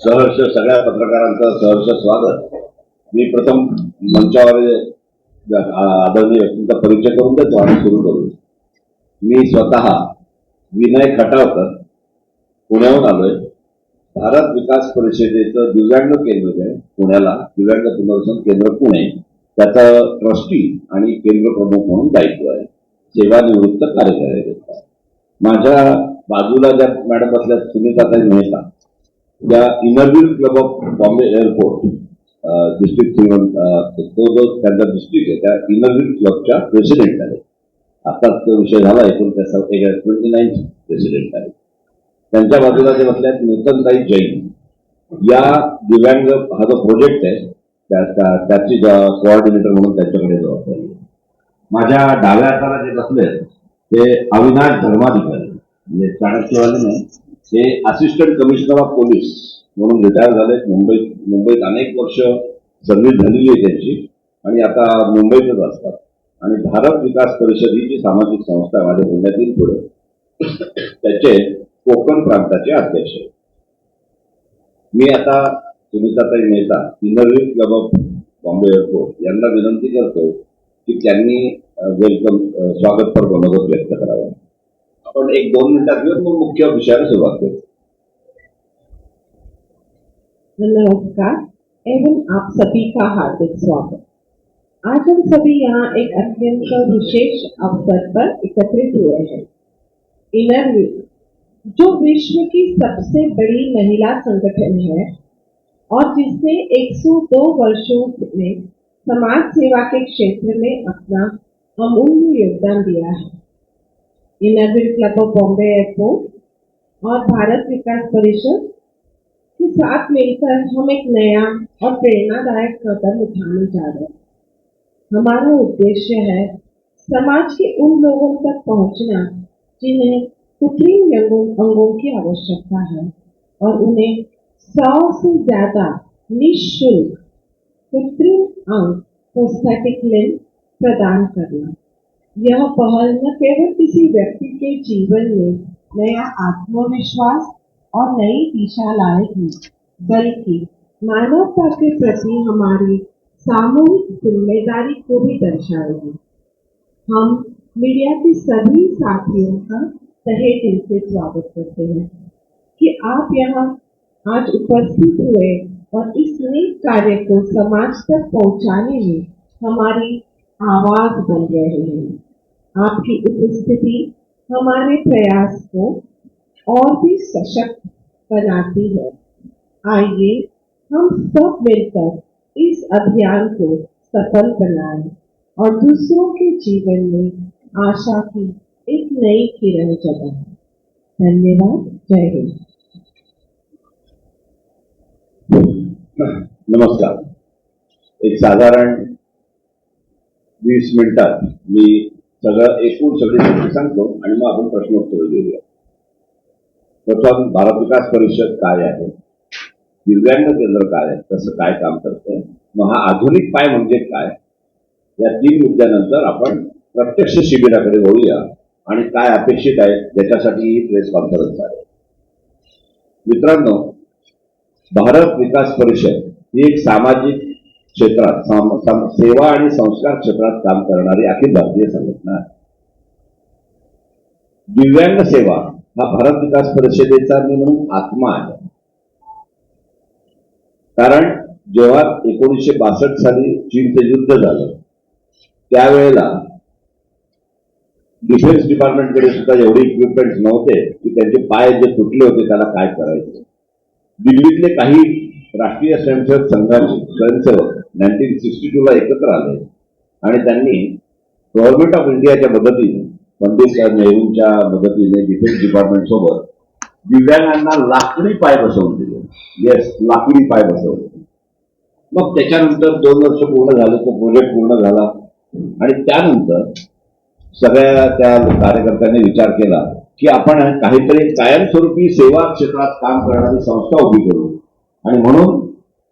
सहर्ष सगळ्या पत्रकारांचं सहर्ष स्वागत. मी प्रथम मंचावर आदरणीय व्यक्तींचा परिचय करून देतो आणि सुरू करू. मी स्वतः विनय खटावकर पुण्याहून आलोय. भारत विकास परिषदेचं दिव्यांग केंद्र जे आहे पुण्याला, दिव्यांग पुनर्वसन केंद्र पुणे, त्याचं ट्रस्टी आणि केंद्र प्रमुख म्हणून दायित्व आहे. सेवानिवृत्त कार्यकारी. माझ्या बाजूला ज्या मॅडम असल्या सुनीताताई मेहता, त्या Inner Wheel club of Bombay airport district तो जो त्यांचा डिस्ट्रिक्ट आहे त्या इनरव्हील क्लबच्या प्रेसिडेंट आहेत. आताच तो विषय झाला, 29 प्रेसिडेंट आहेत. त्यांच्या बाजूला जे बसले आहेत नूतनताई जैन, या दिव्यांग हा जो प्रोजेक्ट आहे त्याची कोऑर्डिनेटर म्हणून त्यांच्याकडे जबाबदारी. माझ्या डाव्या हाताला जे बसले ते अविनाश धर्माधिकारी, म्हणजे चाणक्यवाले नाही, ते असिस्टंट कमिशनर ऑफ पोलीस म्हणून रिटायर झाले. मुंबईत अनेक वर्ष सर्व्हिस झालेली आहे त्यांची आणि आता मुंबईतच असतात. आणि भारत विकास परिषद ही जी सामाजिक संस्था माझ्या पुण्यातील पुढे, त्याचे कोकण प्रांताचे अध्यक्ष आहेत. मी आता सुनीताताई Mehta, inner wheel club of Bombay airport यांना विनंती करतो की त्यांनी वेलकम स्वागत पर मनोगत व्यक्त करावं. आपण 1-2 मिनिटात घेऊन मग मुख्य विषयाला सुरुवात करू. नमस्कार एवं आप सभी का हार्दिक स्वागत। आज हम सभी यहाँ एक अत्यंत विशेष अवसर पर एकत्रित हुए हैं। इनरव्हील, जो विश्व की सबसे बड़ी महिला संगठन है और जिसने 102 वर्षों में समाज सेवा के क्षेत्र में अपना अमूल्य योगदान दिया है। Inner Wheel club of Bombay airport और भारत विकास परिषद के साथ मिलकर हम एक नया और प्रेरणादायक कदम उठाने जा रहे हैं। हमारा उद्देश्य है समाज के उन लोगों तक पहुंचना जिन्हें कृत्रिम अंगों की आवश्यकता है और उन्हें 100 से ज्यादा निःशुल्क कृत्रिम अंग प्रोस्थेटिक लिम्ब प्रदान करना। यह पहल न केवल किसी व्यक्ति के जीवन में नया आत्मविश्वास और नई दिशा लाएगी, बल्कि मानवता के प्रति हमारी सामूहिक जिम्मेदारी को भी दर्शाएगी। हम मीडिया के सभी साथियों का तहे दिल से स्वागत करते हैं कि आप यहाँ आज उपस्थित हुए और इस नेक कार्य को समाज तक पहुँचाने में हमारी आवाज बन रहे हैं। आपकी उपस्थिति हमारे प्रयास को और भी सशक्त बनाती है। आइए हम सब मिलकर इस अभियान को सफल बनाएं और दूसरों के जीवन में आशा की एक नई किरण जगाएं। धन्यवाद। जय हिंद। नमस्कार. एक साधारण 20 मिनिटात मी सगळी गोष्टी सांगतो आणि मग आपण प्रश्नोत्तर देऊया. प्रथम भारत विकास परिषद काय आहे, दिव्यांग केंद्र काय आहे, कसं काय काम करतंय, मग हा आधुनिक पाय म्हणजे काय, या 3 मुद्द्यानंतर आपण प्रत्यक्ष शिबिराकडे वळूया आणि काय अपेक्षित आहे ज्याच्यासाठी ही प्रेस कॉन्फरन्स आहे. मित्रांनो, भारत विकास परिषद ही एक सामाजिक क्षेत्रात सेवा आणि संस्कार क्षेत्रात काम करणारी अखिल भारतीय संघटना आहे. दिव्यांग सेवा हा भारत विकास परिषदेचा मी म्हणून आत्मा आहे. कारण जेव्हा 1962 साली चीनचं युद्ध झालं त्यावेळेला डिफेन्स डिपार्टमेंटकडे सुद्धा एवढे इक्विपमेंट नव्हते की त्यांचे पाय जे तुटले होते त्याला काय करायचं. दिल्लीतले काही राष्ट्रीय स्वयंसेवक संघाचे स्वयंसेवक 1962 ला एकत्र आले आणि त्यांनी गव्हर्नमेंट ऑफ इंडियाच्या मदतीने, पंडित नेहरूंच्या मदतीने डिफेन्स डिपार्टमेंट सोबत दिव्यांगांना लाकडी पाय बसवून दिले. येस, लाकडी पाय बसवले. मग त्याच्यानंतर 2 वर्ष पूर्ण झाले, तो प्रोजेक्ट पूर्ण झाला आणि त्यानंतर सगळ्या त्या कार्यकर्त्यांनी विचार केला की आपण काहीतरी कायमस्वरूपी सेवा क्षेत्रात काम करणारी संस्था उभी करू आणि म्हणून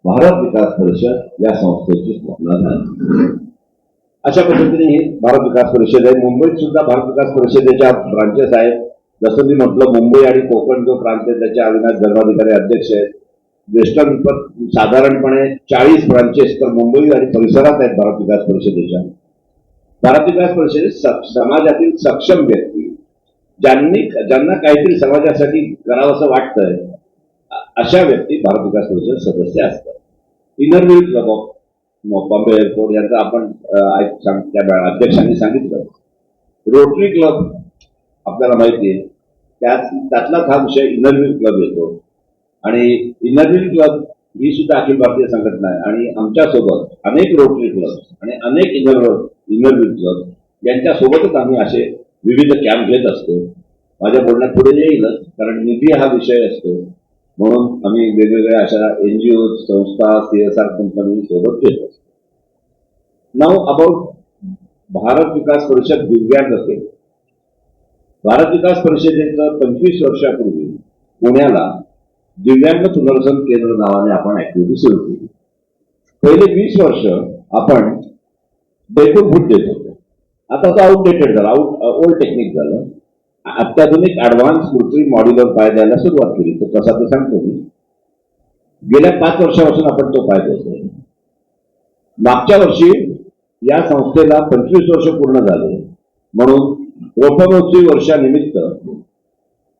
भारत विकास परिषद या संस्थेची स्थापना झाली. अशा पद्धतीने ही भारत विकास परिषद आहे. मुंबईत सुद्धा भारत विकास परिषदेच्या ब्रांचेस आहेत. जसं मी म्हटलं, मुंबई आणि कोकण जो प्रांत आहे त्याचे अविनाश धर्माधिकारी अध्यक्ष आहेत. वेस्टर्न साधारणपणे 40 ब्रांचेस तर मुंबई आणि परिसरात आहेत भारत विकास परिषदेच्या. भारत विकास परिषदेत समाजातील सक्षम व्यक्ती ज्यांना काहीतरी समाजासाठी करावंसं वाटतंय अशा व्यक्ती भारत विकास परिषद सदस्य असतात. Inner Wheel club of Bombay airport यांचं आपण त्या अध्यक्षांनी सांगितलं. रोटरी क्लब आपल्याला माहिती आहे, त्यातलाच हा विषय इनरव्हील क्लब येतो. आणि इनरव्हील क्लब ही सुद्धा अखिल भारतीय संघटना आहे आणि आमच्यासोबत अनेक रोटरी क्लब आणि अनेक इनरव्हील क्लब यांच्यासोबतच आम्ही असे विविध कॅम्प घेत असतो. माझ्या बोलण्यात पुढे येईलच, कारण निधी हा विषय असतो म्हणून आम्ही वेगवेगळ्या अशा एनजीओ संस्था CSR कंपनी सोबत घेत असतो. नाव अबाउट भारत विकास परिषद दिव्यांग केंद्र. भारत विकास परिषदेचं 25 वर्षापूर्वी पुण्याला दिव्यांग पुनर्वसन केंद्र नावाने आपण ऍक्टिव्हिटी सुरू केली. पहिले 20 वर्ष आपण डेकोर फूड देत होतो. आता तो आउटडेटेड झाला, ओल्ड टेक्निक झालं. अत्याधुनिक ऍडव्हान्स कृत्रिम मॉड्युलर पाय द्यायला सुरुवात केली. तो कसा ते सांगतो मी. गेल्या 5 वर्षापासून आपण तो पाय देतोय. मागच्या वर्षी या संस्थेला 25 वर्ष पूर्ण झाले म्हणून रोपमहोत्सवी वर्षानिमित्त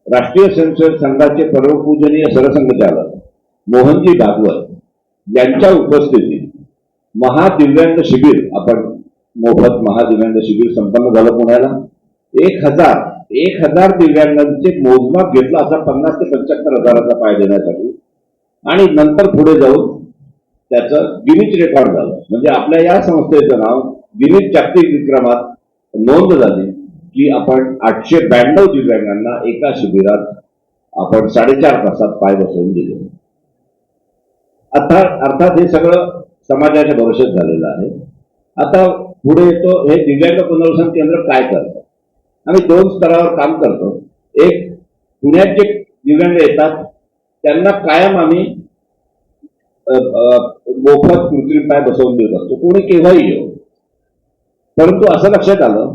राष्ट्रीय स्वयंसेवक संघाचे परमपूजनीय सरसंघचालक मोहनजी भागवत यांच्या उपस्थितीत महादिव्यांग शिबिर, आपण मोफत महादिव्यांग शिबिर संपन्न झालं पुण्याला. 1000 दिव्यांगांचे मोजमाप घेतला असा 50 ते 75 हजाराचा पाय देण्यासाठी. आणि नंतर पुढे जाऊन त्याचं गिनीज रेकॉर्ड झालं. म्हणजे आपल्या या संस्थेचं नाव गिनीज जागतिक विक्रमात नोंद झाली की आपण 892 दिव्यांगांना एका शिबिरात आपण 4.5 तासात पाय बसवून दिले. अर्थात हे सगळं समाजाच्या भरोश्यात झालेलं आहे. आता पुढे येतो हे दिव्यांग पुनर्वसन केंद्र काय करतं. आम्ही 2 स्तरावर काम करतो. एक, पुण्यात जे दिव्यांग येतात त्यांना कायम आम्ही मोफत कृत्रिम पाय बसवून देत असतो, कोणी केव्हाही येऊ. परंतु असं लक्षात आलं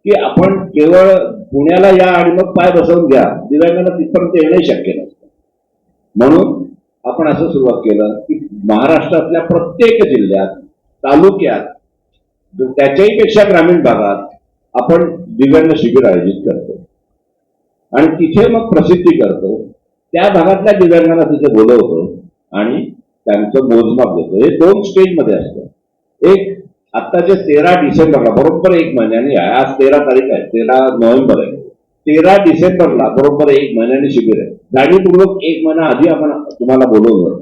की आपण केवळ पुण्याला या आणि मग पाय बसवून घ्या, दिव्यांगांना तिथपर्यंत येणंही शक्य नसतं. म्हणून आपण असं सुरुवात केलं की महाराष्ट्रातल्या प्रत्येक जिल्ह्यात, तालुक्यात, त्याच्याही पेक्षा ग्रामीण भागात आपण दिव्यांग शिबिर आयोजित करतो आणि तिथे मग प्रसिद्धी करतो. त्या भागातल्या दिव्यांगांना तिथे बोलवतो आणि त्यांचं मोजमाप घेतो. हे 2 स्टेजमध्ये असतं. एक, आत्ताच्या 13 डिसेंबरला बरोबर 1 महिन्याने, आज 13 तारीख आहे, 13 नोव्हेंबर आहे, 13 डिसेंबरला बरोबर 1 महिन्याने शिबिर आहे. जाणीवपूर्वक 1 महिना आधी आपण तुम्हाला बोलवलं,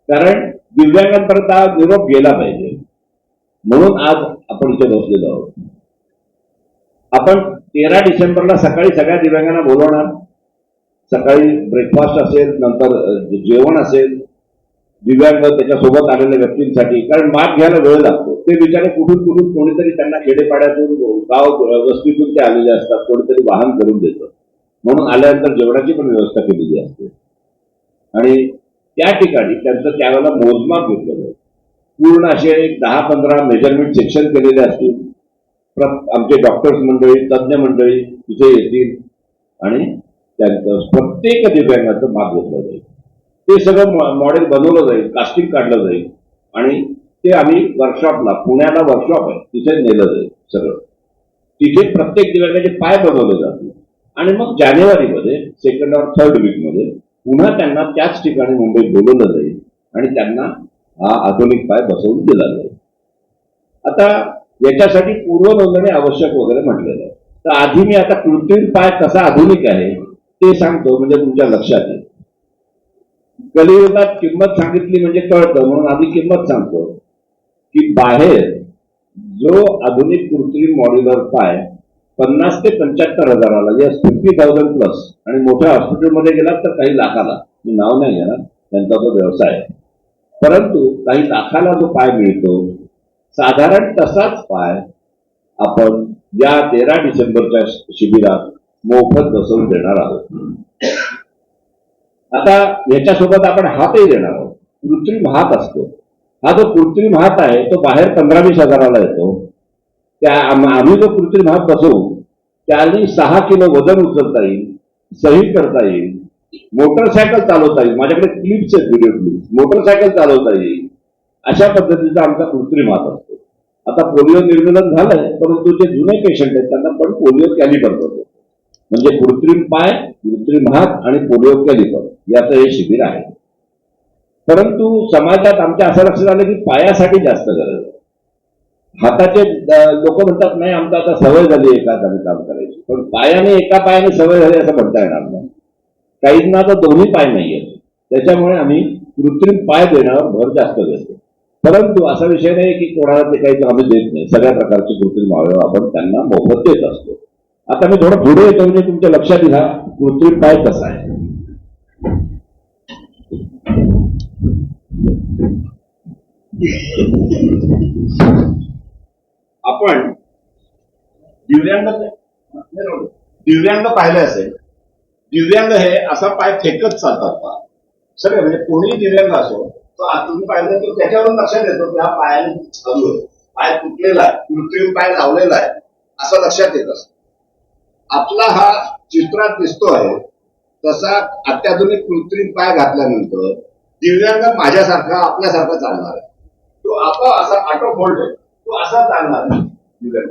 कारण दिव्यांगांपर्यंत हा निरोप गेला पाहिजे म्हणून आज आपण इथे बसलेलो आहोत. आपण 13 डिसेंबरला सकाळी सगळ्या दिव्यांगांना बोलवणार. सकाळी ब्रेकफास्ट असेल, नंतर जेवण असेल दिव्यांग त्याच्यासोबत आलेल्या व्यक्तींसाठी, कारण माप घ्यायला वेळ लागतो. ते बिचारे कुठून कोणीतरी त्यांना खेडेपाड्यातून, गाव वस्तीतून ते आलेले असतात, कोणीतरी वाहन करून देतं. म्हणून आल्यानंतर जेवणाची पण व्यवस्था केलेली असते आणि त्या ठिकाणी त्यांचं त्यावेळेला मोजमाप घेतलं जाईल. पूर्ण असे 10-15 मेजरमेंट सेक्शन केलेले असतील. आमचे डॉक्टर्स मंडळी, तज्ज्ञ मंडळी तिथे येतील आणि त्यांचं प्रत्येक दिव्यांगाचं माप घेतलं जाईल. ते सगळं मॉडेल बनवलं जाईल, कास्टिंग काढलं जाईल आणि ते आम्ही वर्कशॉपला, पुण्याला वर्कशॉप आहे तिथे नेलं जाईल. सगळं तिथे प्रत्येक दिव्यांगाचे पाय बनवले जातील आणि मग जानेवारीमध्ये 2nd or 3rd वीकमध्ये पुन्हा त्यांना त्याच ठिकाणी मुंबईत बोलवलं जाईल आणि त्यांना हा आधुनिक पाय बसवून दिला जाईल. आता याच्यासाठी पूर्व नोंदणी आवश्यक वगैरे म्हटलेलं आहे. तर आधी मी आता कृत्रिम पाय कसा आधुनिक आहे ते सांगतो, म्हणजे तुमच्या लक्षात येईल. कलियुगात किंमत सांगितली म्हणजे कळतं, म्हणून आधी किंमत सांगतो की बाहेर जो आधुनिक कृत्रिम मॉड्युलर पाय 50 ते 75 हजाराला, 50,000 प्लस, आणि मोठ्या हॉस्पिटलमध्ये गेलात तर काही लाखाला, मी नाव नाही घेणार, त्यांचा तो व्यवसाय आहे, परंतु काही लाखाला जो पाय मिळतो, साधारण तसाच पाय आपण या 13 डिसेंबरच्या शिबिरात मोफत बसवून देणार आहोत. आता याच्यासोबत आपण हातही देणार आहोत. कृत्रिम हात असतो. हा जो कृत्रिम हात आहे तो बाहेर 15-20 हजाराला येतो. त्या आम्ही जो कृत्रिम हात बसवू त्याने 6 किलो वजन उचलता येईल, सही करता येईल, मोटरसायकल चालवता येईल, माझ्याकडे क्लिप्स आहेत, व्हिडिओ क्लिप्स, मोटरसायकल चालवता येईल, अशा पद्धतीचा आमचा कृत्रिम हात असतो. आता पोलिओ निर्मूलन झालंय, परंतु जे जुने पेशंट आहेत त्यांना पण पोलिओ कॅलिपर करतो. म्हणजे कृत्रिम पाय, कृत्रिम हात आणि पोलिओ कॅलिपर याचं हे शिबिर आहे. परंतु समाजात आमच्या असं लक्षात आलं की पायासाठी जास्त गरज आहे. हाताचे लोक म्हणतात नाही आमचा आता सवय झाली एका हाताने काम करायची, पण पायाने एका पायाने सवय झाली असं म्हणता येणार नाही. काहींना तर दोन्ही पाय नाहीयेत, त्याच्यामुळे आम्ही कृत्रिम पाय देण्यावर भर जास्त देतो. परंतु असा विषय नाही की कोणाला ते काही आम्ही देत नाही, सगळ्या प्रकारचे कृत्रिम अवयव आपण त्यांना मोफत देत असतो. आता मी थोडं पुढे येतो म्हणजे तुमच्या लक्षात येईल कृत्रिम पाय कसा आहे. आपण दिव्यांग पाहिले असेल, दिव्यांग हे असा पाय फेकत चालतात पा सगळे, म्हणजे कोणी दिव्यांग असो तो तुम्ही पाहिलं तर त्याच्यावरून लक्षात येतो की हा पायाने चालू आहे, पाय तुटलेला आहे, कृत्रिम पाय लावलेला आहे असं लक्षात येत असतं. आपला हा चित्रात दिसतो आहे तसा अत्याधुनिक कृत्रिम पाय घातल्यानंतर दिव्यांग माझ्यासारखा आपल्यासारखा चालणार आहे. तो असा ऑटो फोल्ड आहे, तो असा चालणार आहे दिव्यांग.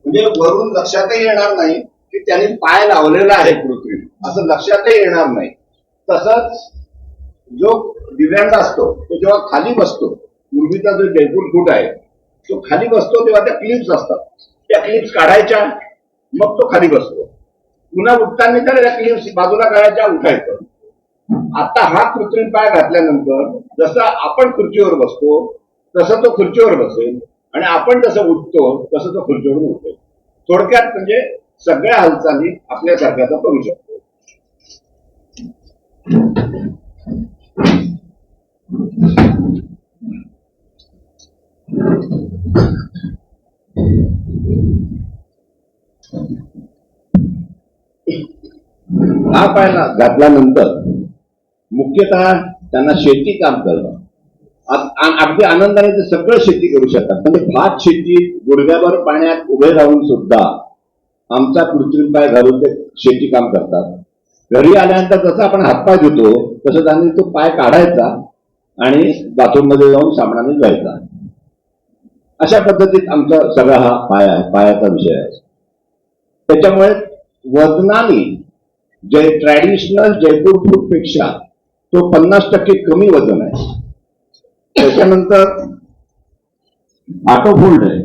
म्हणजे वरून लक्षातही येणार नाही की त्यांनी पाय लावलेला आहे कृत्रिम, असं लक्षातही येणार नाही. तसंच जो दिव्यांग असतो तो जेव्हा खाली बसतो, पूर्वीचा जो जयपूर फूट आहे तो खाली बसतो तेव्हा त्या क्लिप्स असतात, त्या क्लिप्स काढायच्या मग तो खाली बसतो. पुन्हा उठताना तर त्या क्लिप्स बाजूला काढायच्या, उठायचं. आता हा कृत्रिम पाय घातल्यानंतर जसं आपण खुर्चीवर बसतो तसं तो खुर्चीवर बसेल आणि आपण जसं उठतो तसं तो खुर्चीवर उठेल. थोडक्यात म्हणजे सगळ्या हालचाली आपल्यासारख्याचा करू शकतो. हा पाय घातल्यानंतर मुख्यतः त्यांना शेती काम करणं अगदी आनंदाने ते सगळं शेती करू शकतात. म्हणजे भात शेती गुडघ्याभर पाण्यात उभे राहून सुद्धा आमचा कृत्रिम पाय घालून ते शेती काम करतात. घरी आल्यानंतर जसं आपण हातपाय धुतो तसं त्यांनी तो पाय काढायचा आणि बाथरूम मध्ये जाऊन साबणाने धुवायचा. अशा पद्धतीत आमचा सगळा हा पाय आहे, पायाचा विषय आहे. त्याच्यामुळे वजनाने जे ट्रॅडिशनल जयपूर फूट पेक्षा तो 50% कमी वजन आहे. त्याच्यानंतर ऑटो फोल्ड आहे,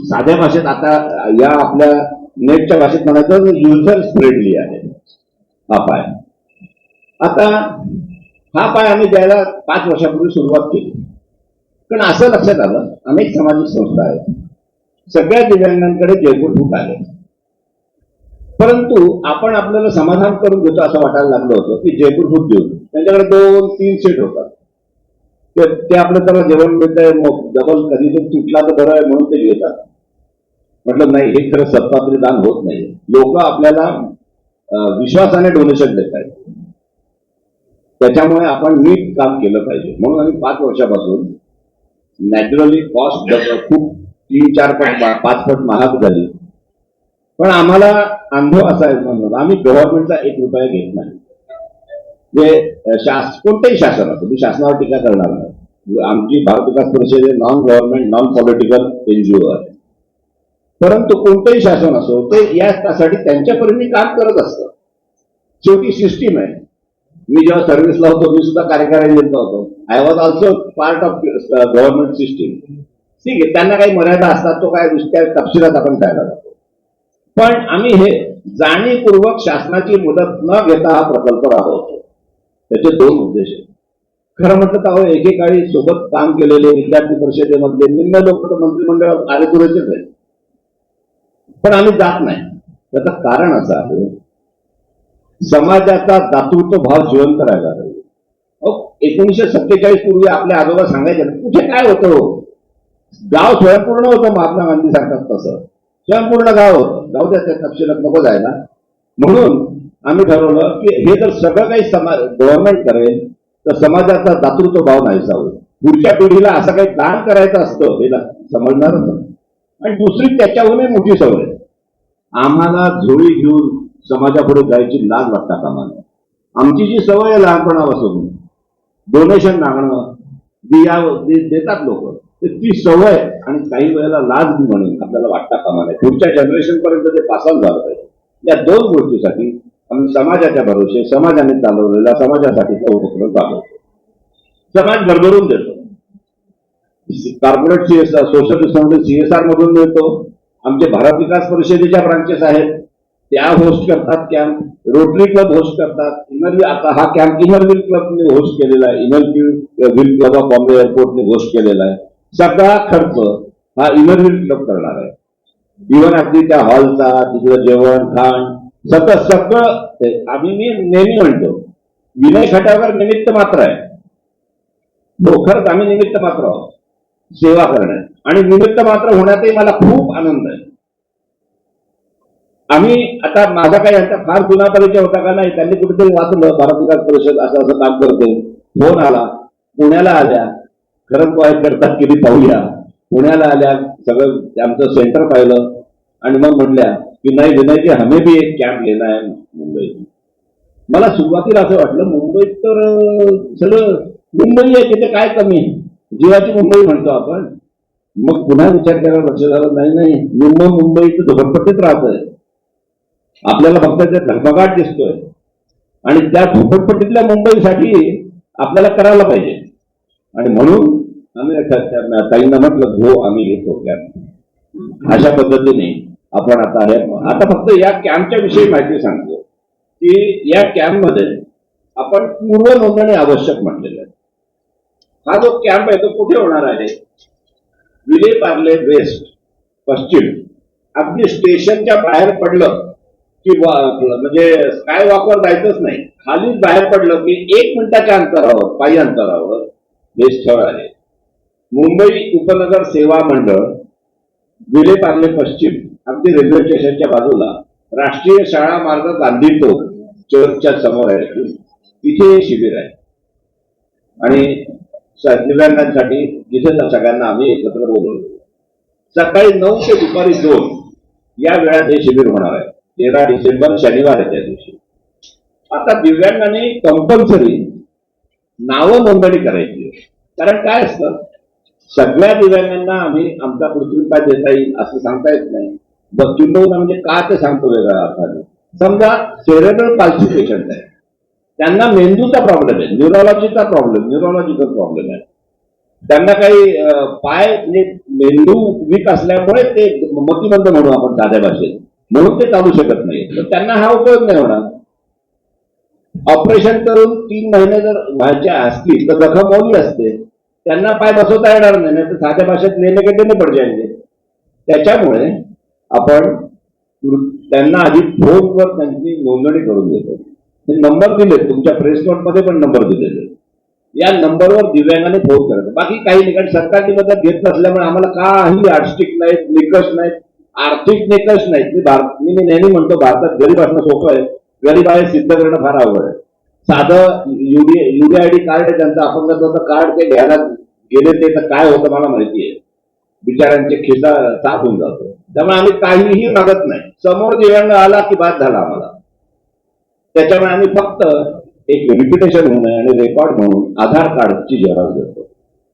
साध्या भाषेत आता या आपल्या नेटच्या भाषेत म्हणायचं युजर फ्रेंडली आहे हा पाय. आता हा पाय आम्ही द्यायला 5 वर्षापूर्वी सुरुवात केली, पण असं लक्षात आलं अनेक सामाजिक संस्था आहेत, सगळ्या दिव्यांगांकडे जयपूर फूट आहे, परंतु आपण आपल्याला समाधान करून घेतो असं वाटायला लागलं होतं की जयपूर फूट देऊ. त्यांच्याकडे 2-3 सेट होतात, ते आपलं त्याला जेवण मिळतंय, डबल कधी तो तुटला तर बरं आहे म्हणून ते घेतात. म्हटलं नाही, हे खरं सत्पात्री दान होत नाही. लोक आपल्याला विश्वासाने डोनेशन देत आहेत, त्याच्यामुळे आपण नीट काम केलं पाहिजे. म्हणून आम्ही 5 वर्षापासून नॅचरली कॉस्ट खूप 3-4 पट 5 पट महाग झाली, पण आम्हाला अनुभव असा आहे म्हणून आम्ही गव्हर्नमेंटचा 1 रुपया घेत नाही. कोणतेही शासन असो, मी शासनावर टीका करणार नाही. आमची भारत विकास परिषद हे non government non political NGO आहे, परंतु कोणतेही शासन असो ते यासाठी त्यांच्या परीने काम करत असतं. शेवटी सिस्टीम आहे. मी जेव्हा सर्व्हिसला होतो मी सुद्धा कार्यकारी अभियंता होतो. I was also part of government system. ठीक आहे, त्यांना काही मर्यादा असतात, तो काय त्या तपशिलात आपण द्यायला जातो. पण आम्ही हे जाणीवपूर्वक शासनाची मदत न घेता हा प्रकल्प राबवतो. त्याचे 2 उद्देश आहेत. खरं म्हटलं तर एकेकाळी सोबत काम केलेले विद्यार्थी परिषदेमधले निम्न लोक मंत्रिमंडळात आले तुरेचेच आहेत, पण आम्ही जात नाही. त्याचं कारण असं आहे, समाजाचा दातृत्व भाव जिवंत राहिला पाहिजे. 1947 पूर्वी आपले आजोबा सांगायचे कुठे काय होतं, गाव स्वयंपूर्ण होतं, महात्मा गांधी सांगतात तसं स्वयंपूर्ण गाव होतं. जाऊ द्या, त्या तपशिलात नको जायला. म्हणून आम्ही ठरवलं की हे जर सगळं काही गव्हर्नमेंट करेल तर समाजाचा दातृत्व भाव नाहीसा होईल. पुढच्या पिढीला असं काही दान करायचं असतं हे समजणारच नाही. आणि दुसरी त्याच्याहूनही मोठी सवय, आम्हाला झोळी घेऊन समाजापुढे जायची लाज वाटता कामा नये. आमची जी सवय आहे लहानपणापासून डोनेशन मागणं देतात लोक, ती सवय आणि काही वेळेला लाज म्हणून आपल्याला वाटता कामा नये. पुढच्या जनरेशन पर्यंत ते पास ऑन झालं पाहिजे. या दोन गोष्टीसाठी आम्ही समाजाच्या भरोसे समाजाने चालवलेला समाजासाठीचा उपक्रम चालवतो. समाज भरभरून देतो. Corporate CSR, social responsibility CSR मधून मिळतो. आमचे भारत विकास परिषदेच्या ब्रांचेस आहेत, त्या होस्ट करतात कॅम्प. रोटरी क्लब होस्ट करतात. आता हा कॅम्प इनरव्हील क्लबने होस्ट केलेला आहे. इनरव्हील क्लब ऑफ बॉम्बे एअरपोर्टने होस्ट केलेला आहे. सगळा खर्च हा इनरव्हील क्लब करणार आहे. इव्हन अगदी त्या हॉलचा, तिथलं जेवण खाण सगळं मी नेहमी म्हणतो, विनय खटावकर निमित्त मात्र आहे. खरंच आम्ही निमित्त मात्र आहोत सेवा करण्यात, आणि निमित्त मात्र होण्यातही मला खूप आनंद आहे. आम्ही आता माझा काही यांचा फार जुना परिचय होता का नाही, त्यांनी कुठेतरी वाचलं भारत विकास परिषद असं असं काम करते. फोन आला, पुण्याला आल्या, खरंच काय करतात किती पाहूया. पुण्याला आल्या, सगळं आमचं सेंटर पाहिलं आणि मग म्हटल्या की नाही विनय जी हमें भी एक कॅम्प लेना है मुंबई. मला सुरुवातीला असं वाटलं मुंबईत तर सगळं मुंबई आहे, तिथे काय कमी, जीवाची मुंबई म्हणतो आपण. मग पुन्हा विचार करायला लक्ष झालं, नाही मुंबई तर झोपडपट्टीत राहतोय. आपल्याला फक्त ते धगमगाट दिसतोय आणि त्या झोपडपट्टीतल्या मुंबईसाठी आपल्याला करायला पाहिजे. आणि म्हणून आम्ही ताईंना म्हटलं हो आम्ही घेतो कॅम्प. अशा पद्धतीने आपण आता फक्त या कॅम्पच्या विषयी माहिती सांगतो की या कॅम्प मध्ये आपण पूर्व नोंदणी आवश्यक म्हटलेलं आहे. हा जो कॅम्प आहे तो कुठे होणार आहे? विले पार्ले वेस्ट पश्चिम. अगदी स्टेशनच्या बाहेर पडलं की म्हणजे स्काय वॉकवर जायचंच नाही, खालीच बाहेर पडलं की 1 मिनिटाच्या अंतरावर, पायी अंतरावर हे स्थळ आहे. मुंबई उपनगर सेवा मंडळ, विले पार्ले पश्चिम, अगदी रेल्वे स्टेशनच्या बाजूला, राष्ट्रीय शाळा मार्ग गांधी चौक चर्चच्या समोर आहे. तिथे हे शिबिर आहे आणि दिव्यांगांसाठी जिथे सगळ्यांना आम्ही एकत्र बोलवलो. सकाळी 9 ते दुपारी 2 या वेळात हे शिबिर होणार आहे. 13 डिसेंबर शनिवार आहे त्या दिवशी. आता दिव्यांगांनी कंपल्सरी नावं नोंदणी करायची. कारण काय असतं, सगळ्या दिव्यांगांना आम्ही आमचा कृत्रिम देता येईल असं सांगता येत नाही. किंबहुना म्हणजे का ते सांगतो वेगळ्या अर्थाने. समजा सेरेब्रल पाल्सी पेशंट आहे, त्यांना मेंदूचा प्रॉब्लेम आहे, न्यूरोलॉजिकल प्रॉब्लेम आहे. त्यांना काही पाय म्हणजे मेंदू वीक असल्यामुळे ते मतिमंद म्हणू आपण साध्या भाषेत, म्हणून ते चालू शकत नाही. तर त्यांना हा उपयोग नाही होणार. ऑपरेशन करून 3 महिने जर व्हायचे असतील तर जखम ओली असते, त्यांना पाय बसवता येणार नाही, तर साध्या भाषेत लेणे के देणे पड जायचे. त्याच्यामुळे आपण त्यांना आधी फोनवर त्यांची नोंदणी करून देतो. नंबर दिले, तुमच्या प्रेस नोट मध्ये पण नंबर दिलेले. या नंबरवर दिव्यांगाने फोन करायचा. बाकी काही ठिकाणी सरकारची मदत घेत नसल्यामुळे आम्हाला काही आर्थिक नाहीत, निकष नाहीत, आर्थिक निकष नाहीत. मी नेहमी म्हणतो भारतात गरीब असणं सोपं आहे, गरीब आहे सिद्ध करणं फार अवघड आहे. साधं UDID कार्ड आहे त्यांचं, अपंगत्वाचं कार्ड, ते घ्यायला गेले ते तर काय होतं मला माहिती आहे. बिचारांचे खिसा साफ होऊन जातो. त्यामुळे आम्ही काहीही मागत नाही. समोर दिव्यांग आला की बाद झाला आम्हाला. त्याच्यामुळे आम्ही फक्त एक रिपिटेशन होऊ नये आणि रेकॉर्ड म्हणून आधार कार्डची झेरॉक्स देतो.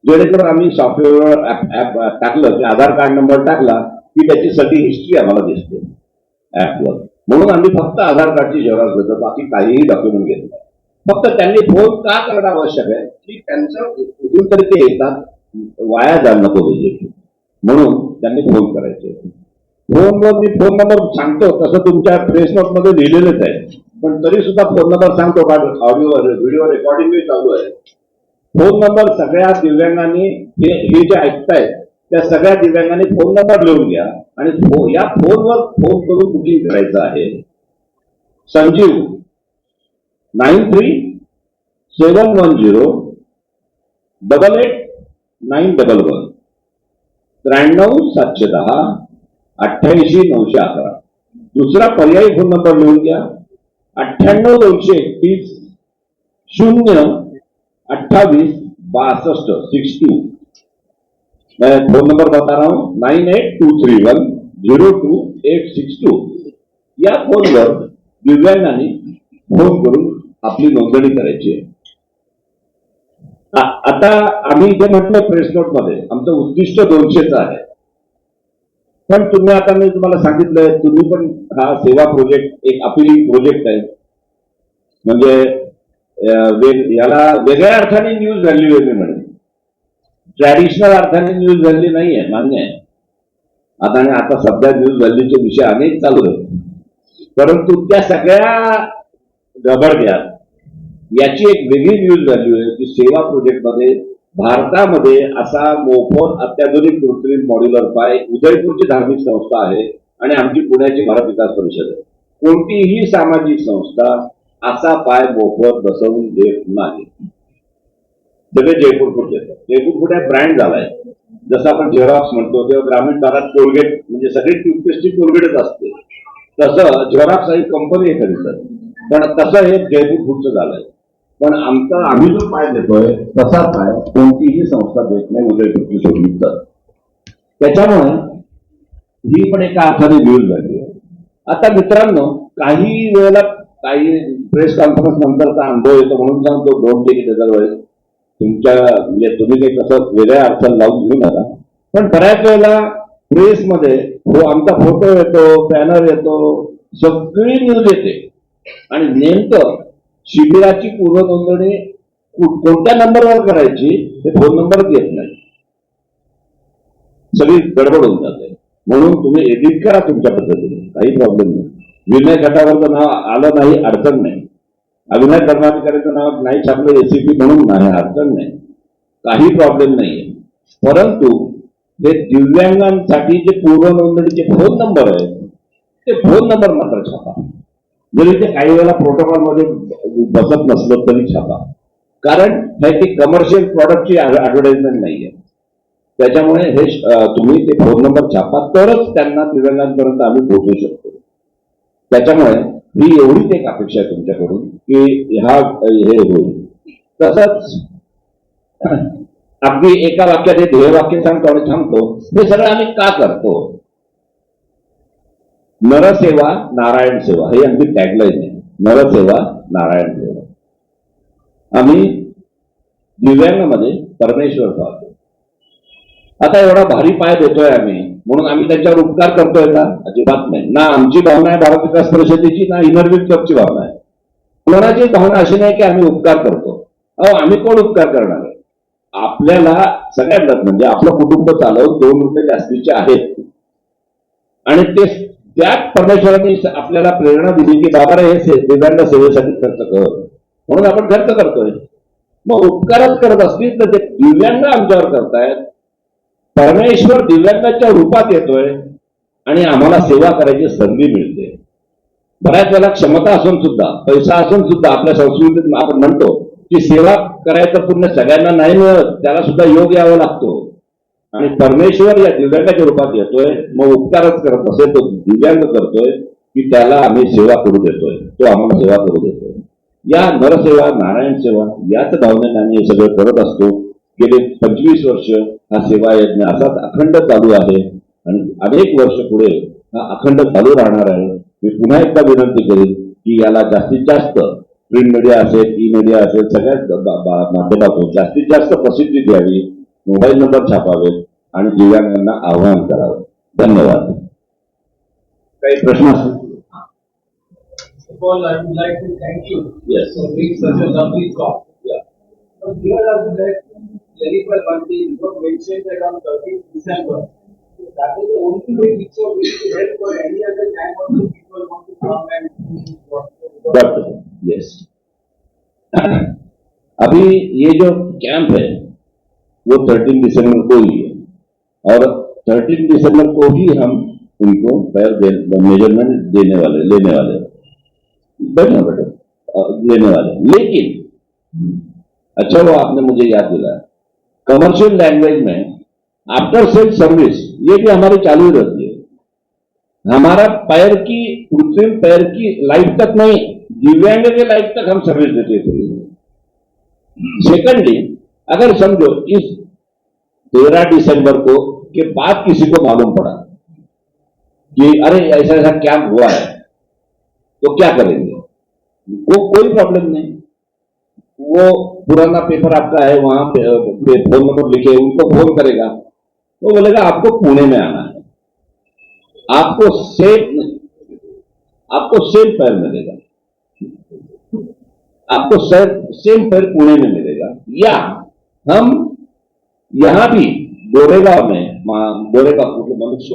जेणेकरून आम्ही सॉफ्टवेअर ऍप टाकलं की आधार कार्ड नंबर टाकला की त्याची सगळी हिस्ट्री आम्हाला दिसते ऍपवर. म्हणून आम्ही फक्त आधार कार्डची झेरॉक्स देतो, बाकी काहीही डॉक्युमेंट घेत नाही. फक्त त्यांनी फोन का करणं आवश्यक आहे की त्यांचं कुठून तरी ते येतात, वाया जायला नको पाहिजे, म्हणून त्यांनी फोन करायचे. फोनवर मी फोन नंबर सांगतो, तसं तुमच्या प्रेस नोट मध्ये लिहिलेलेच आहे, पण तरी सुद्धा फोन नंबर सांगतो. ऑडिओ व्हिडिओ रेकॉर्डिंग चालू आहे. फोन नंबर सगळ्या दिव्यांगांनी हे जे ऐकतायत त्या सगळ्या दिव्यांगांनी फोन नंबर लिहून घ्या आणि या फोनवर फोन करून बुकिंग करायचं आहे. संजीव 93-710-88911 93-710-88911. दुसरा पर्यायी फोन नंबर लिहून घ्या 98-231-0-28-62. मैं फोन नंबर बता रहा हूं 98-231-02862. या फोनवर दिव्यांगांनी फोन करून आपली नोंदणी करायची आहे. आता आम्ही इथे म्हटलं प्रेस नोट मध्ये आमचं उद्दिष्ट 200चं आहे. पण तुम्ही आता मी तुम्हाला सांगितलंय, तुम्ही पण हा सेवा प्रोजेक्ट एक अपिलिंग प्रोजेक्ट आहे. म्हणजे याला वेगळ्या अर्थाने न्यूज व्हॅल्यू आहे मी म्हणेन. ट्रॅडिशनल अर्थाने न्यूज व्हॅल्यू नाही आहे, मान्य आहे. आता सध्या न्यूज व्हॅल्यूचे विषय अनेक चालू आहेत. परंतु त्या सगळ्या गडबडग्यात याची एक वेगळी न्यूज व्हॅल्यू आहे की सेवा प्रोजेक्ट मध्ये भारतामध्ये असा मोफत अत्याधुनिक कृत्रिम मॉड्युलर पाय उदयपूरची धार्मिक संस्था आहे आणि आमची पुण्याची भारत विकास परिषद आहे. कोणतीही सामाजिक संस्था असा पाय मोफत बसवून देत नाही. सगळे जयपूर फूड देतात. जयपूर फूड हा ब्रँड झालाय. जसं आपण झेरॉक्स म्हणतो किंवा ग्रामीण भागात कोलगेट, म्हणजे सगळी टूथपेस्टची कोलगेटच असते, तसं झेरॉक्स ही कंपनी आहे खरी तर. पण तसं हे जयपूर फूडचं झालंय. पण आम्ही जो पाय देतोय तसा पाय कोणतीही संस्था देत नाही उदयपूरची शोधली तर. त्याच्यामुळे ही पण एका अर्थाने न्यूज झाली आहे. आता मित्रांनो, काही वेळेला काही प्रेस कॉन्फरन्स नंतरचा अनुभव येतो म्हणून सांगतो, डोंट टेक इट अदरवाईज. तुमच्या म्हणजे तुम्ही काही कसं वेगळ्या अर्थाला लावून घेऊ नका. पण बऱ्याच वेळेला प्रेसमध्ये आमचा फोटो येतो, बॅनर येतो, सगळी न्यूज येते आणि नेमकं शिबिराची पूर्व नोंदणी कोणत्या नंबरवर करायची ते फोन नंबरच येत नाही. सगळी गडबड होऊन जाते. म्हणून तुम्ही एडिट करा तुमच्या पद्धतीने, काही प्रॉब्लेम नाही. विनय घटावरचं नाव आलं नाही, अडचण नाही. अभिनय कर्माधिकाऱ्याचं नाव नाही छापलं एसीपी म्हणून नाही, अडचण नाही, काही प्रॉब्लेम नाहीये. परंतु हे दिव्यांगांसाठी जे पूर्व नोंदणीचे फोन नंबर आहेत ते फोन नंबर मात्र छापा. जरी ते काही वेळेला प्रोटोकॉल मध्ये बसत नसलं तरी छापा. कारण हे कमर्शियल प्रॉडक्टची ऍडव्हर्टाइजमेंट नाहीये. त्याच्यामुळे हे तुम्ही ते फोन नंबर छापा, तरच त्यांना दिव्यांगांपर्यंत आम्ही पोहोचू शकतो. त्याच्यामुळे ही एवढीच एक अपेक्षा आहे तुमच्याकडून की हे होईल. तसंच अगदी एका वाक्यात हे ध्येय वाक्य सांगतो आणि थांबतो. हे सगळं आम्ही का करतो? नरसेवा नारायण सेवा हे आमची टॅगलाईन आहे. नरसेवा नारायण सेवा. आम्ही दिव्यांगामध्ये परमेश्वर पाहतो. आता एवढा भारी पाय देतोय आम्ही म्हणून आम्ही त्यांच्यावर उपकार करतोय का? अजिबात नाही. ना आमची भावना आहे भारत विकास परिषदेची, ना इनरव्हिल क्लबची भावना आहे. कोणाची भावना अशी नाही की आम्ही उपकार करतो. आम्ही कोण उपकार करणार आहे? आपल्याला सगळ्यांनाच म्हणजे आपलं कुटुंब चालवून 2 रुपये जास्तीचे आहेत आणि ते त्यात परमेश्वरांनी आपल्याला प्रेरणा दिली की बाबा हे दिव्यांग सेवेसाठी खर्च कर, म्हणून आपण खर्च करतोय. मग उपकारच करत असतील तर ते दिव्यांग आमच्यावर करतायत. परमेश्वर दिव्यांगाच्या रूपात येतोय आणि आम्हाला सेवा करायची संधी मिळते. बऱ्याच वेळेला क्षमता असून सुद्धा, पैसा असून सुद्धा आपल्या संस्कृतीत आपण म्हणतो की सेवा करायचं पुण्य सगळ्यांना नाही मिळत, त्याला सुद्धा योग यावा लागतो. आणि परमेश्वर या दिव्यांगाच्या रूपात येतोय. मग उपकारच करत असेल तो दिव्यांग करतोय की त्याला आम्ही सेवा करू देतोय, तो आम्हाला सेवा करू देतोय. या नरसेवा नारायण सेवा याच भावनेने आम्ही हे सगळं करत असतो. गेले 25 वर्ष हा सेवा यज्ञ असाच अखंड चालू आहे आणि अनेक वर्ष पुढे हा अखंड चालू राहणार आहे. मी पुन्हा एकदा विनंती करेन की याला जास्तीत जास्त प्रिंट मीडिया असेल, ई मीडिया असेल, सगळ्याच माध्यमातून जास्तीत जास्त प्रसिद्धी द्यावी, मोबाईल नंबर छापावेत आणि दिव्यांगांना आवाहन करावं. धन्यवाद. काही प्रश्न असेल? First of all, I would like to thank you Yes. for being such a lovely talk. Yeah. But here I would like to clarify one thing. You have mentioned that on 13th December, that is the only way which you are going to help, for any other time also people want to come and But yes. अभी ये जो camp है वो 13 दिसंबर को ही है और 13 दिसंबर को ही हम उनको मेजरमेंट लेने वाले लेकिन अच्छा वो आपने मुझे याद दिलाया, कमर्शियल लैंग्वेज में आफ्टर सेल सर्विस ये भी हमारी चालू ही रहती है. हमारा पैर की कृत्रिम पैर की लाइफ तक नहीं, दिव्यांग के लाइफ तक हम सर्विस देते हैं. सेकंडली, अगर समझो इस 13 दिसंबर को के बाद किसी को मालूम पड़ा कि अरे ऐसा ऐसा कैंप हुआ है तो क्या करेंगे? वो कोई प्रॉब्लम नहीं, वो पुराना पेपर आपका है वहां पे फोन नंबर लिखे, उनको फोन करेगा, वो बोलेगा आपको पुणे में आना है, आपको सेम फेयर मिलेगा, आपको सेम फेयर पुणे में मिलेगा, या हम यहां भी गोरेगाव में, गोरेगाव कुठलं मनुष्य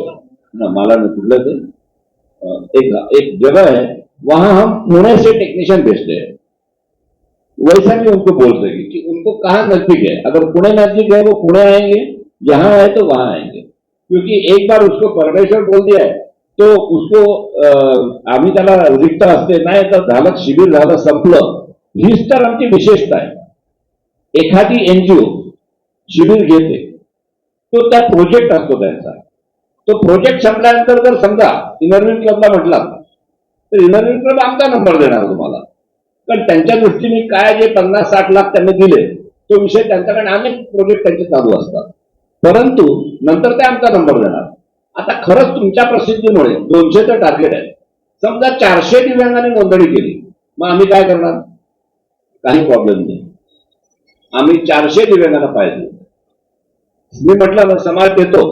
मला नाही कुठलं ते एक जगह है, वहां हम पुणे से टेक्नीशियन भेजते हैं। वैसा भी उनको बोल सके कि उनको कहाँ नजदीक है, अगर पुणे नजदीक है वो पुणे आएंगे, यहाँ है तो वहां आएंगे, क्योंकि एक बार उसको परमेश्वर बोल दिया है तो उसको आम्ही त्याला रिक्त असते नाही तर झालं, शिबिर झालं, संपलं, हीच तर आमची विशेषता आहे। एखादी एनजीओ शिबिर घेते तो त्या प्रोजेक्ट असतो त्यांचा, तो प्रोजेक्ट संपल्यानंतर जर समजा इनरव्हिंग क्लबला म्हटला तर इनरव्हिंग क्लब आमचा नंबर देणार तुम्हाला, कारण त्यांच्या दृष्टीने काय जे 50-60 लाख त्यांनी दिले तो विषय त्यांच्याकडे अनेक प्रोजेक्ट त्यांचे चालू असतात, परंतु नंतर ते आमचा नंबर देणार। आता खरंच तुमच्या प्रसिद्धीमुळे 200चं टार्गेट आहे, समजा 400 दिव्यांगांनी नोंदणी केली, मग आम्ही काय करणार? काही प्रॉब्लेम नाही, आम्ही 400 दिव्यांगांना पाहिजे, मी म्हटलं ना समाज देतो,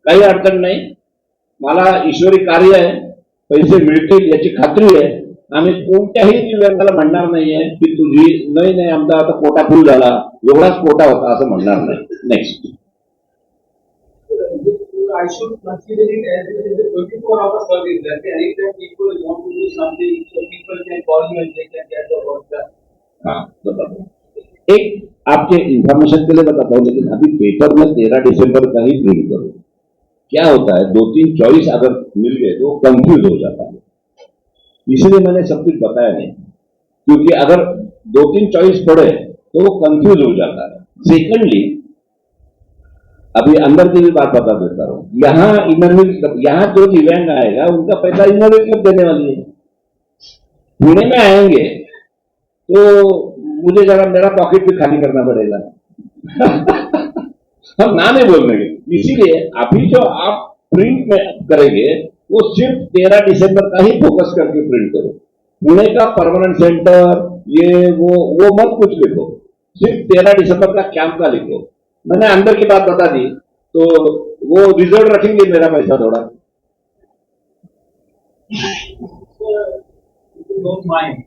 काही अडचण नाही, मला ईश्वरी कार्य आहे, पैसे मिळतील याची खात्री आहे, आम्ही कोणत्याही दिव्यांगाला म्हणणार नाहीये की तुझी नाही आमचा आता कोटा फुल झाला, एवढाच कोटा होता असं म्हणणार नाही। Next, I should consider it as it is a 24-hour service. That anytime people want to do something, so people can call you and they can get the work done. हाँ बताओ, एक आपके इंफॉर्मेशन के लिए बताता हूँ, लेकिन अभी paper में 13 दिसंबर का ही प्रिंट करो। क्या होता है, 2-3 चॉइस अगर मिल गए तो कंफ्यूज हो जाता है, इसलिए मैंने सब कुछ बताया नहीं, क्योंकि अगर 2-3 चॉइस पड़े तो वो कंफ्यूज हो जाता है। सेकंडली, अभी अंदर की भी बात बता देता हूं, यहाँ इनरव्हिंग क्लब, यहाँ जो दिव्यांग आएगा उनका पैसा इनरव्हिंग क्लब देने वाली है। पुणे में आएंगे तो मुझे जरा मेरा पॉकेट भी खाली करना पड़ेगा हम ना नहीं बोल रहे, इसीलिए अभी जो आप प्रिंट में करेंगे वो सिर्फ 13 दिसंबर का ही फोकस करके प्रिंट करो। पुणे का परमानेंट सेंटर ये वो मत कुछ लिखो, सिर्फ 13 दिसंबर का कैंप का लिखो। मैंने अंदर की बात बता दी तो वो रिजर्व रखेंगे मेरा पैसा थोड़ा। If you don't mind,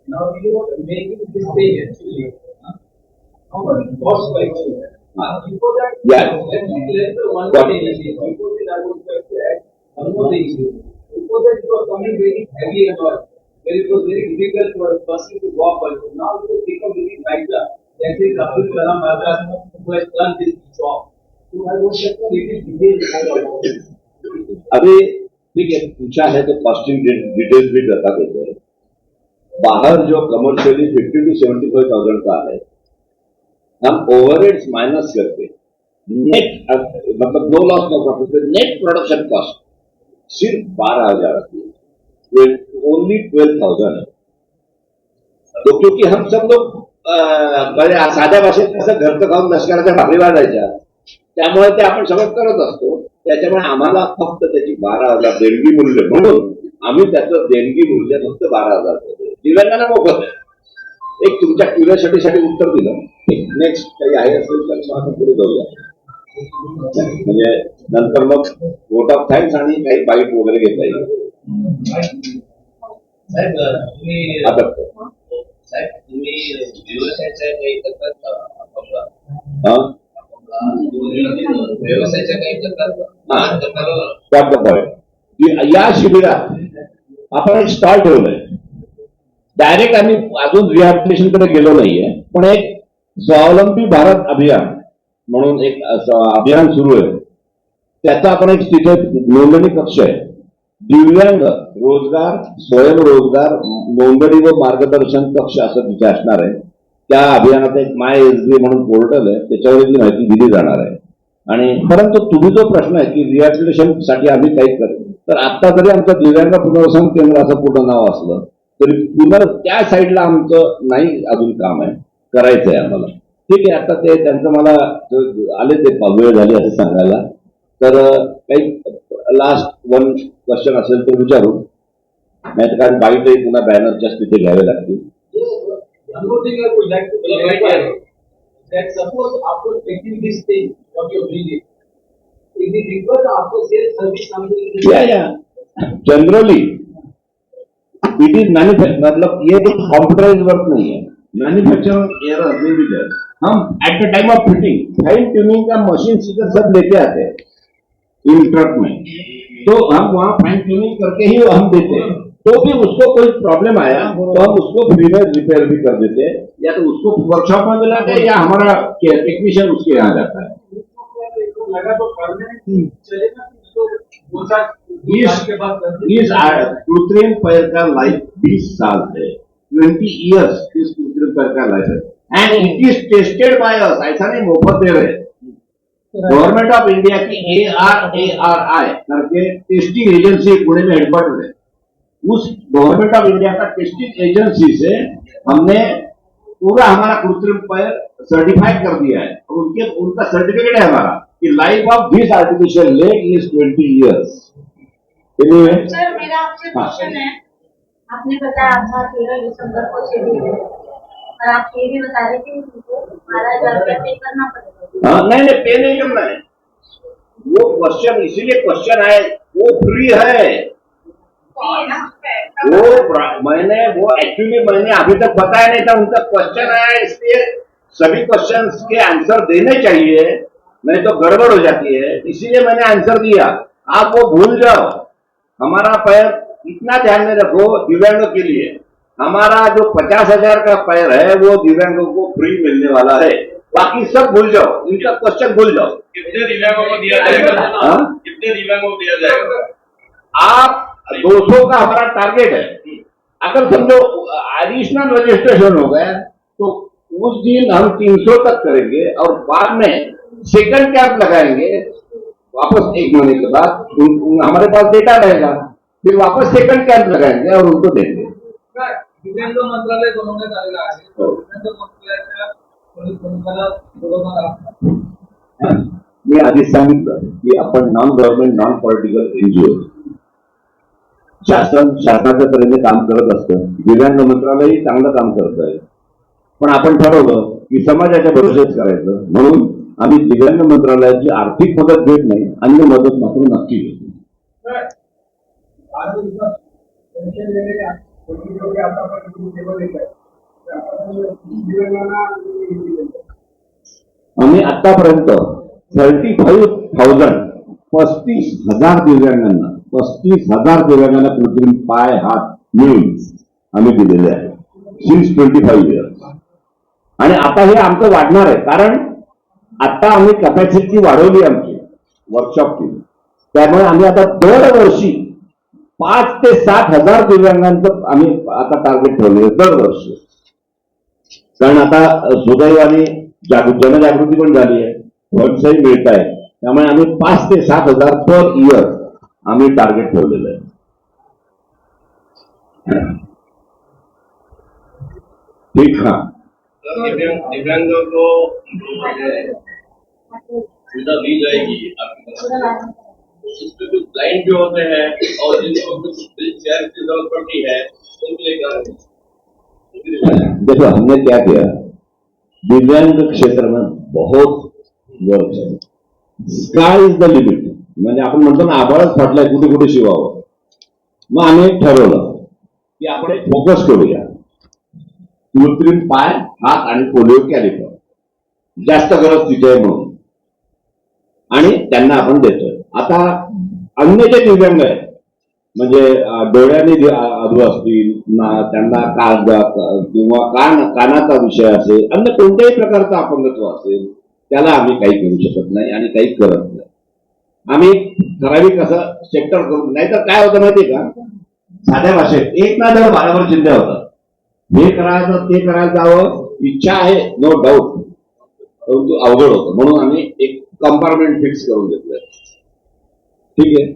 now you are making this stage actually. How much cost for actually? Before that, Yeah. let the one Got thing it. before that I would like to add one more thing. Before that you are coming very heavy and all, where it was very difficult for a person to walk also. Now it has become very lighter. That is Abdul Kalam Azad who has done this job. So I would like to little detail about this. अभी ठीक है, पूछा है तो costing details भी बता देते हैं। बाहर जो कमर्शियली 50 to 75,000 का है, हम ओवरहेड्स माइनस करके नेट, मतलब no loss no profit, net production cost सिर्फ 12,000 है, ओनली 12,000 है। तो क्योंकि हम सब लोग साध्या भाषेत कसं घरचं खाऊन लष्कराच्या भाकरी वाढायच्या, त्यामुळे ते आपण सगळं करत असतो, त्याच्यामुळे आम्हाला फक्त त्याची 12,000 देणगी मूल्य म्हणून आम्ही त्याचं देणगी मूल्य फक्त 12,000 देतो, दिव्यांगांना मोफत आहे। एक तुमच्या क्युरिओसिटीसाठी उत्तर दिलं। नेक्स्ट काही आहे असेल तर मग आपण पुढे जाऊया, म्हणजे नंतर मग वोट ऑफ थँक्स आणि काही बाईट वगैरे घेता येईल। साहेब तुम्ही आता साहेब तुम्ही व्यवसायाच्या काही करतात का? अपंग हा व्यवसायाच्या काही करतात का? व्हॉट द पॉइंट, या शिबिरात आपण एक स्टॉल ठेवलंय, डायरेक्ट आम्ही अजून रिहॅबिलिटेशन कडे गेलो नाहीये, पण एक स्वावलंबी भारत अभियान म्हणून एक अभियान सुरू आहे, त्याचा आपण एक तिथे नोंदणी कक्ष आहे, दिव्यांग रोजगार स्वयंरोजगार नोंदणी व मार्गदर्शन कक्ष असं तिथे असणार आहे। त्या अभियानात एक माय एसबी म्हणून पोर्टल आहे, त्याच्यावर ती माहिती दिली जाणार आहे। आणि परंतु तुम्ही जो प्रश्न आहे की रिहॅबिलिटेशन साठी आम्ही काही करतो, तर आता जरी आमचं दिव्यांग पुनर्वसन केंद्र असं पूर्ण नाव असलं तरी त्या साईडला आमचं नाही अजून काम आहे, करायचं आहे आम्हाला। ठीक आहे, आता ते त्यांचं मला आले ते वेळ झाली असं सांगायला, तर काही लास्ट वन क्वेश्चन असेल तर विचारू। नाही तर कारण बाईटही पुन्हा बॅनरच्याच तिथे घ्यावे लागतील. One more thing I would like to clarify that suppose after taking this thing, what you bring it, if the request after sales service something या जनरली इट इज मैन्युफैक्चर, मतलब ये तो कंप्यूटराइज वर्क नहीं है, manufacturing error में भी है. हम at the time of fitting fine tuning का मशीन सीधे सब लेके आते हैं इन ट्रक में, तो हम वहाँ फाइन ट्यूनिंग करके ही हम देते हैं. तो भी उसको कोई प्रॉब्लम आया तो हम उसको फ्री में रिपेयर भी कर देते हैं, या तो उसको वर्कशॉप में मिलाते हैं या हमारा टेक्नीशियन उसके यहाँ जाता है. लगा तो परमानेंट चलेगा तो वो के बाद इस कृत्रिम पैर का लाइफ 20 साल है, 20 इयर्स इस कृत्रिम पैर का लाइफ है, end it is tested by us. ऐसा नहीं मुफ्त दे रहे. गवर्नमेंट ऑफ इंडिया की ARARI करके टेस्टिंग एजेंसी पुणे में हेडक्वार्टर है. उस गवर्नमेंट ऑफ इंडिया का टेस्टिंग एजेंसी से हमने पूरा हमारा कृत्रिम पैर सर्टिफाइड कर दिया है, और उनका सर्टिफिकेट है हमारा कि life of this artificial leg is 20 years. Sir मेरा आपसे क्वेश्चन है, आपने बताया था 13 दिसंबर को शेड्यूल है, और आप ये भी बता रहे थे कि उनको 12,000 रुपया पे करना पड़ेगा. हाँ, नहीं पे नहीं करना है. वो क्वेश्चन इसीलिए क्वेश्चन है, वो फ्री है. वो मैंने अभी तक बताया नहीं था. उनका क्वेश्चन आया, इसलिए सभी क्वेश्चंस के आंसर देने चाहिए, नहीं तो गड़बड़ हो जाती है. इसीलिए मैंने आंसर दिया. आप वो भूल जाओ. हमारा पैर इतना ध्यान में रखो दिव्यांगों के लिए, हमारा जो 50,000 का पैर है वो दिव्यांगों को फ्री मिलने वाला है. बाकी सब भूल जाओ, इनका क्वेश्चन भूल जाओ. कितने दिव्यांगों को दिया जाएगा? कितने दिव्यांगों को दिया जाएगा? आप 200 का हमारा टारगेट है. अगर समझो एडिशनल रजिस्ट्रेशन हो गया तो उस दिन हम 300 तक करेंगे, और बाद में सेकंड कैंप लगाएंगे. वापस 1 महीने के बाद हमारे पास डेटा रहेगा, फिर वापस सेकंड कैंप लगाएंगे और उनको देंगे. दिव्यांग मंत्रालय बनवण्यात आलेलं आहे. दिव्यांग मंत्रालयाच्या मी आधीच सांगितलं की आपण non government non political NGO, शासनाच्या तऱ्हेने काम करत असतं. दिव्यांग मंत्रालयही चांगलं काम करत आहे, पण आपण ठरवलं की समाजाच्या भरोश्याच करायचं, म्हणून आम्ही दिव्यांग मंत्रालयाची आर्थिक मदत घेत नाही, अन्य मदत मात्र नक्की घेतो. आम्ही आतापर्यंत 35,000 35,000 दिव्यांगांना कृत्रिम पाय हात मिळून आम्ही दिलेले आहे सिन्स 25 इयर्स. आणि आता हे आमचं वाढणार आहे, कारण आता आम्ही कॅपॅसिटी वाढवली आमची वर्कशॉपची. त्यामुळे आम्ही आता दरवर्षी 5 ते 7,000 दिव्यांगांचं आम्ही आता टार्गेट ठेवले दरवर्षी. कारण आता सुदैवाने जनजागृती पण झाली आहे, फंड्सही मिळत आहे, त्यामुळे आम्ही 5 ते 7,000 पर इयर आम्ही टार्गेट ठेवलेलं आहे. ठीक. हाँ, दिव्यांगों को सुविधा दी जाएगी आपकी तरफ से. इसमें कुछ ब्लाइंड भी होते हैं और जिनको कुछ चेयर की जरूरत पड़ती है उनके लिए क्या है? देखो हमने क्या किया, दिव्यांग क्षेत्र में बहुत वर्क है. Sky is the limit. म्हणजे आपण म्हणतो ना आभाळच फाटलाय, कुठे कुठे शिवावं. मग आम्ही ठरवलं की आपण एक फोकस करूया, कृत्रिम पाय हात आणि पोलिओ कॅलिपर जास्त गरज तिथे आहे म्हणून, आणि त्यांना आपण देतोय. आता अन्य जे दिव्यांग आहेत, म्हणजे डोळ्याने अधू असतील, त्यांना किंवा कानाचा विषय असेल, अन्य कोणत्याही प्रकारचा अपंगत्व असेल, त्याला आम्ही काही करू शकत नाही आणि काही करत नाही. आम्ही ठराविक असं सेक्टर करू. नाहीतर काय होतं माहितीये का, साध्या भाषेत एक ना धड भारावर चिंध्या होतात. हे करायचं ते करायला जावं, इच्छा आहे नो डाऊट, परंतु अवघड होतं. म्हणून आम्ही एक कंपार्टमेंट फिक्स करून घेतलंय. ठीक आहे.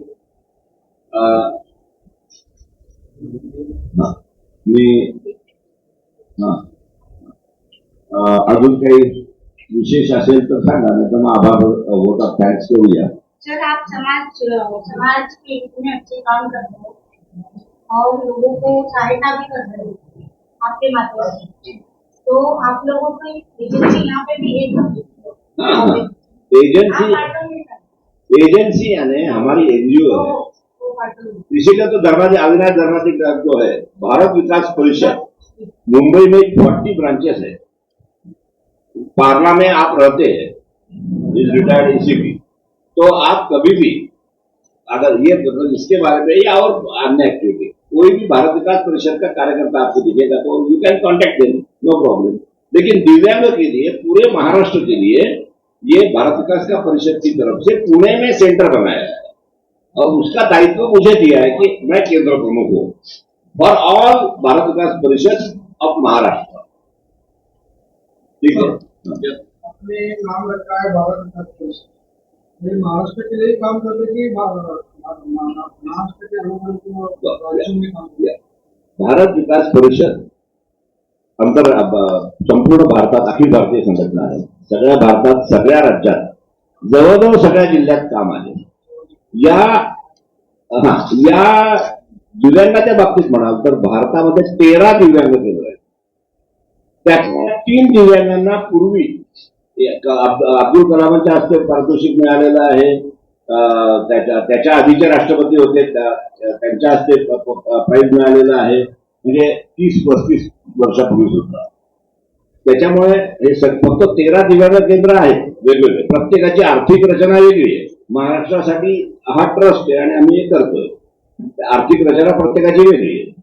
अजून काही विशेष असेल तर सांगा, नाही तर मग आभार वोट ऑफ थँक्स करूया. सर आप समाज के हित में अच्छे काम करते हैं, और लोगों को सहायता भी कर रहे हैं आपके माध्यम से। तो आप लोगों की एजेंसी यहाँ पे भी है हाँ, आप एजेंसी पार्टनर में कर एजेंसी यानी हमारी एनजीओ है। वो पार्टनर में इसीलिए तो धर्माजी अविनाश धर्माजी क्लब जो है भारत विकास परिषद, मुंबई में 40 ब्रांचेस है। पार्ला में आप रहते हैं, इज रिटायर्ड ईसीपी, तो आप कभी भी अगर ये मतलब इसके बारे में या और अन्य एक्टिविटी कोई भी भारत विकास परिषद का कार्यकर्ता आपको दिखेगा तो you can contact them, no problem. लेकिन दिव्यांगों के लिए पूरे महाराष्ट्र के लिए ये भारत विकास का परिषद की तरफ से पुणे में सेंटर बनाया है और उसका दायित्व मुझे दिया है कि मैं केंद्र प्रमुख हूँ फॉर ऑल भारत विकास परिषद ऑफ महाराष्ट्र। ठीक है, आपने नाम रखा है भारत विकास परिषद, ये महाराष्ट्र के लिए काम कर रही थी, महाराष्ट्र के अलग अलग राज्यों में काम किया। भारत विकास परिषद अंतर संपूर्ण भारतात अखिल भारतीय संघटना आहे। सगळ्या भारतात सगळ्या राज्यात जवळजवळ सगळ्या जिल्ह्यात काम आहे। या दिव्यांगाच्या बाबतीत म्हणाल तर भारतामध्ये 13 दिव्यांग केंद्र आहेत। त्यातल्या 3 दिव्यांगांना पूर्वी अब्दुल कलामांच्या हस्ते पारितोषिक मिळालेलं आहे। त्याच्या आधीचे राष्ट्रपती होते त्यांच्या हस्ते प्राइज मिळालेलं आहे, म्हणजे 30-35 वर्षापूर्वी सुद्धा। त्याच्यामुळे हे फक्त 13 दिव्यांग केंद्र आहेत वेगवेगळे, प्रत्येकाची आर्थिक रचना वेगळी आहे। महाराष्ट्रासाठी हा ट्रस्ट आहे आणि आम्ही हे करतोय, आर्थिक रचना प्रत्येकाची वेगळी आहे।